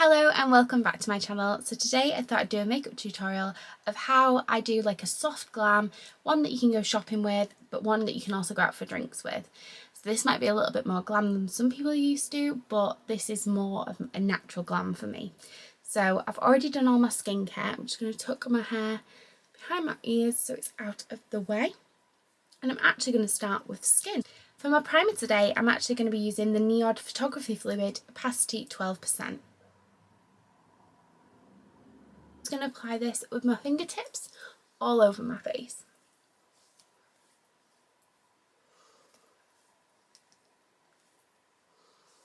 Hello and welcome back to my channel. So today I thought I'd do a makeup tutorial of how I do like a soft glam, one that you can go shopping with, but one that you can also go out for drinks with. So this might be a little bit more glam than some people are used to, but this is more of a natural glam for me. So I've already done all my skincare. I'm just going to tuck my hair behind my ears so it's out of the way. And I'm actually going to start with skin. For my primer today, I'm actually going to be using the Neod Photography Fluid Opacity 12%. Going to apply this with my fingertips all over my face.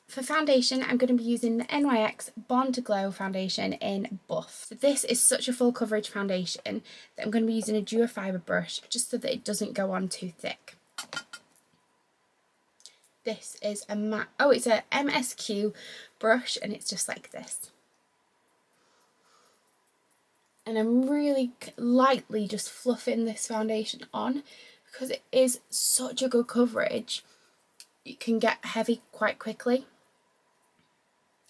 For foundation, I'm going to be using the NYX Born to Glow foundation in Buff. So this is such a full coverage foundation that I'm going to be using a duo fibre brush just so that it doesn't go on too thick. This is a it's a MSQ brush and it's just like this. And I'm really lightly just fluffing this foundation on because it is such a good coverage. It can get heavy quite quickly.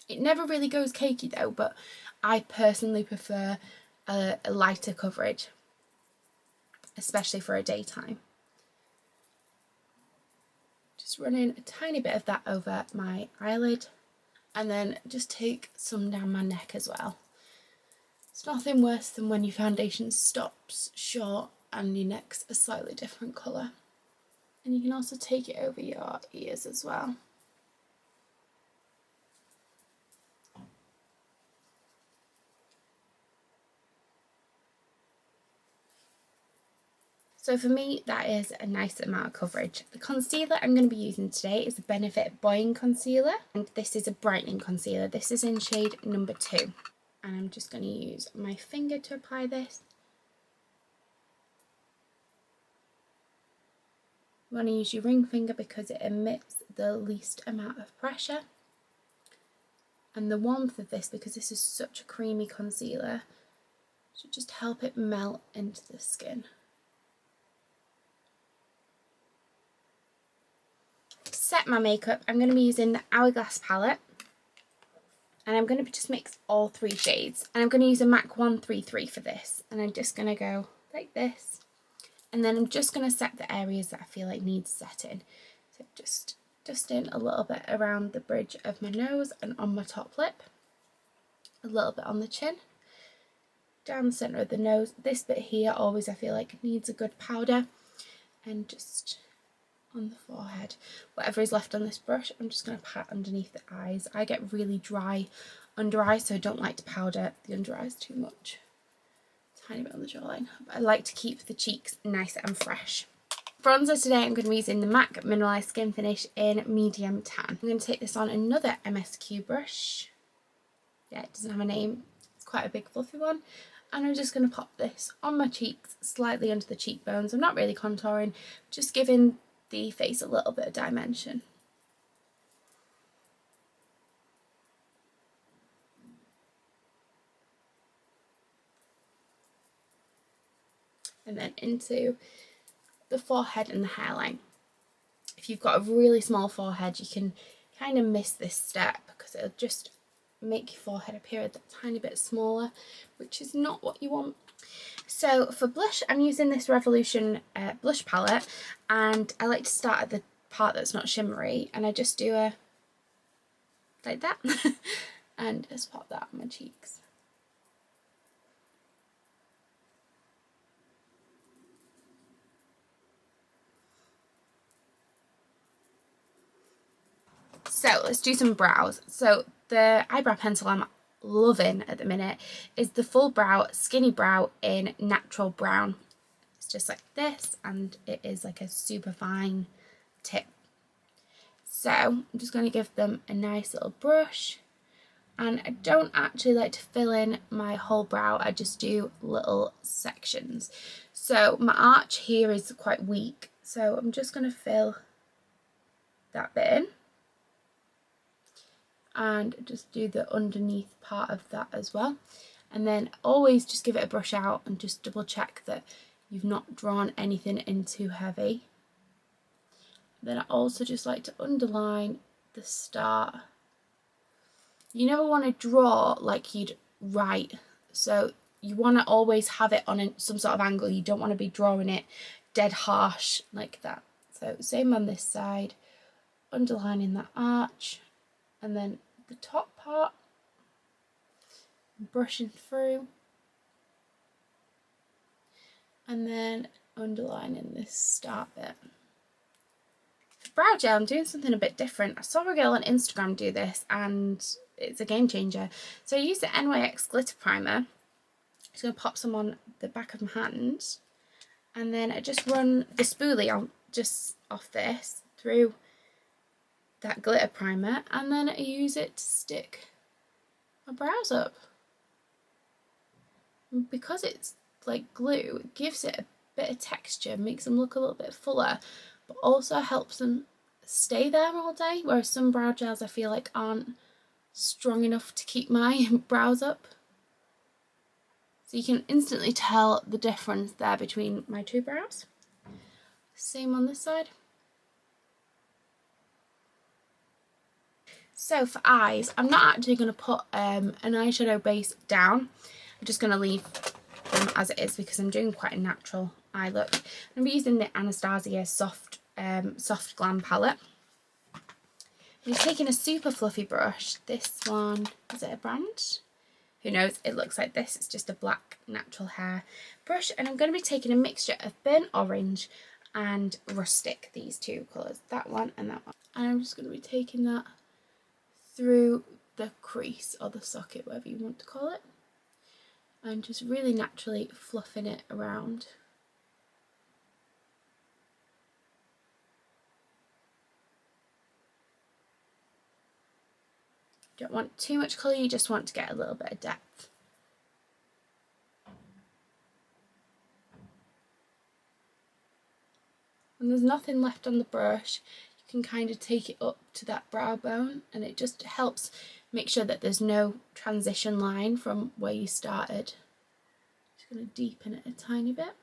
It never really goes cakey though, but I personally prefer a lighter coverage, especially for a daytime. Just running a tiny bit of that over my eyelid and then just take some down my neck as well. It's nothing worse than when your foundation stops short and your neck's a slightly different colour. And you can also take it over your ears as well. So for me, that is a nice amount of coverage. The concealer I'm going to be using today is the Benefit Buoying Concealer. And this is a brightening concealer. This is in shade number 2. And I'm just going to use my finger to apply this. You want to use your ring finger because it emits the least amount of pressure. And the warmth of this, because this is such a creamy concealer, should just help it melt into the skin. To set my makeup, I'm going to be using the Hourglass palette. And I'm going to just mix all 3 shades. And I'm going to use a MAC 133 for this. And I'm just going to go like this. And then I'm just going to set the areas that I feel like need setting. So just in a little bit around the bridge of my nose and on my top lip. A little bit on the chin. Down the centre of the nose. This bit here always I feel like needs a good powder. And just on the forehead. Whatever is left on this brush, I'm just going to pat underneath the eyes. I get really dry under eyes, so I don't like to powder the under eyes too much. Tiny bit on the jawline. But I like to keep the cheeks nice and fresh. Bronzer today, I'm going to be using the MAC Mineralized Skin Finish in Medium Tan. I'm going to take this on another MSQ brush. Yeah, it doesn't have a name. It's quite a big fluffy one. And I'm just going to pop this on my cheeks, slightly under the cheekbones. I'm not really contouring, just giving the face a little bit of dimension. And then into the forehead and the hairline. If you've got a really small forehead, you can kind of miss this step because it'll just make your forehead appear a tiny bit smaller, which is not what you want. So for blush, I'm using this Revolution blush palette, and I like to start at the part that's not shimmery, and I just do a like that and just pop that on my cheeks. So let's do some brows. So the eyebrow pencil I'm loving at the minute is the Full Brow Skinny Brow in Natural Brown. It's just like this, and it is like a super fine tip. So I'm just going to give them a nice little brush, and I don't actually like to fill in my whole brow, I just do little sections. So my arch here is quite weak, so I'm just going to fill that bit in and just do the underneath part of that as well. And then always just give it a brush out and just double check that you've not drawn anything in too heavy. Then I also just like to underline the start You never want to draw like you'd write, so you want to always have it on some sort of angle. You don't want to be drawing it dead harsh like that. So same on this side, underlining that arch, and then the top part, brushing through, and then underlining this start bit. For brow gel, I'm doing something a bit different. I saw a girl on Instagram do this and it's a game changer. So I used the NYX glitter primer. Just going to pop some on the back of my hand, and then I just run the spoolie on just off this through that glitter primer, and then I use it to stick my brows up. And because it's like glue, it gives it a bit of texture, makes them look a little bit fuller, but also helps them stay there all day, whereas some brow gels I feel like aren't strong enough to keep my brows up. So you can instantly tell the difference there between my two brows. Same on this side. So for eyes, I'm not actually going to put an eyeshadow base down. I'm just going to leave them as it is because I'm doing quite a natural eye look. I'm going to be using the Anastasia soft Glam palette. I'm just taking a super fluffy brush. This one, is it a brand? Who knows? It looks like this. It's just a black natural hair brush, and I'm going to be taking a mixture of burnt orange and rustic, these two colours, that one and that one. And I'm just going to be taking that through the crease or the socket, whatever you want to call it, and just really naturally fluffing it around. Don't want too much colour, you just want to get a little bit of depth. When there's nothing left on the brush, you can kind of take it up to that brow bone, and it just helps make sure that there's no transition line from where you started. Just going to deepen it a tiny bit.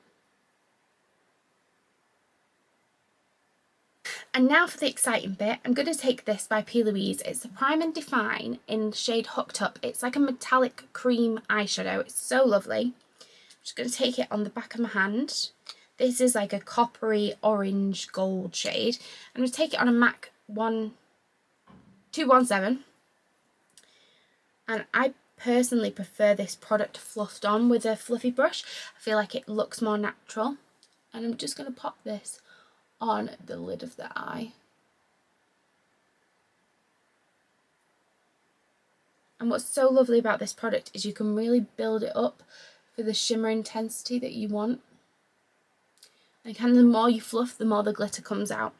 And now for the exciting bit, I'm going to take this by P. Louise. It's the Prime and Define in the shade Hooked Up. It's like a metallic cream eyeshadow. It's so lovely. I'm just going to take it on the back of my hand. This is like a coppery orange gold shade. I'm going to take it on a MAC 217. And I personally prefer this product fluffed on with a fluffy brush. I feel like it looks more natural. And I'm just going to pop this on the lid of the eye. And what's so lovely about this product is you can really build it up for the shimmer intensity that you want. And the more you fluff, the more the glitter comes out.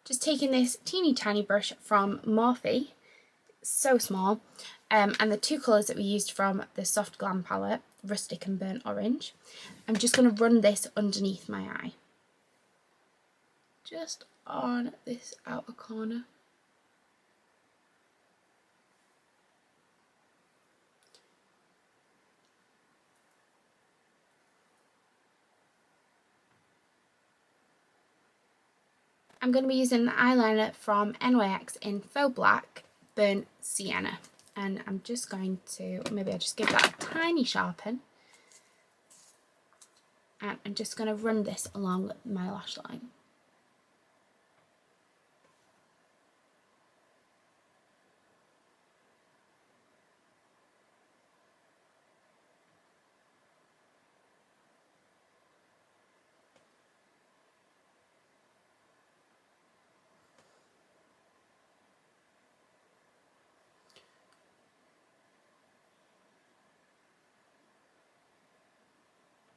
Just taking this teeny tiny brush from Morphe, so small, and the two colours that we used from the Soft Glam palette, Rustic and Burnt Orange. I'm just going to run this underneath my eye. Just on this outer corner. I'm going to be using the eyeliner from NYX in Faux Black Burnt Sienna, and I'm just going to, maybe I'll just give that a tiny sharpen, and I'm just going to run this along my lash line.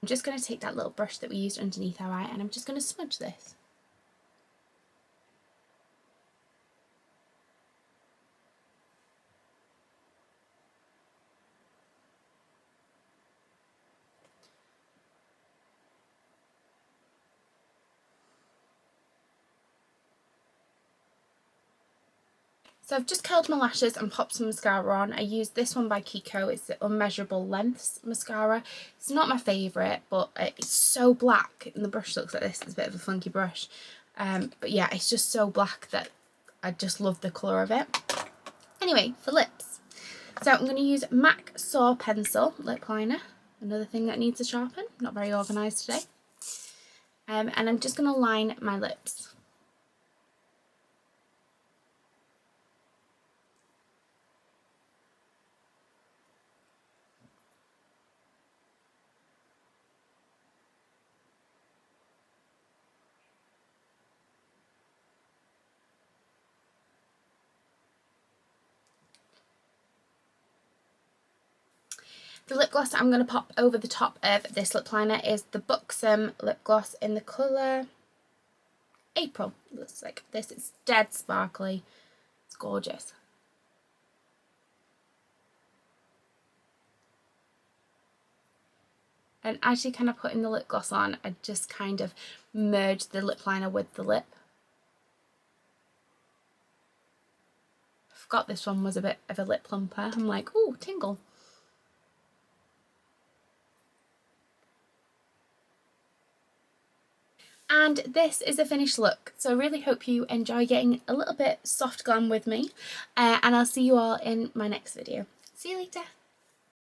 I'm just going to take that little brush that we used underneath our eye, and I'm just going to smudge this. So I've just curled my lashes and popped some mascara on. I used this one by Kiko. It's the Unmeasurable Lengths mascara. It's not my favourite, but it's so black, and the brush looks like this. It's a bit of a funky brush. But yeah, it's just so black that I just love the colour of it. Anyway, for lips. So I'm going to use MAC Saw Pencil Lip Liner. Another thing that needs a sharpen. Not very organised today. And I'm just going to line my lips. The lip gloss I'm going to pop over the top of this lip liner is the Buxom lip gloss in the colour April. It looks like this. It's dead sparkly. It's gorgeous. And as you're kind of putting the lip gloss on, I just kind of merge the lip liner with the lip. I forgot this one was a bit of a lip plumper. I'm like, ooh, tingle. And this is a finished look, so I really hope you enjoy getting a little bit soft glam with me, and I'll see you all in my next video. See you later.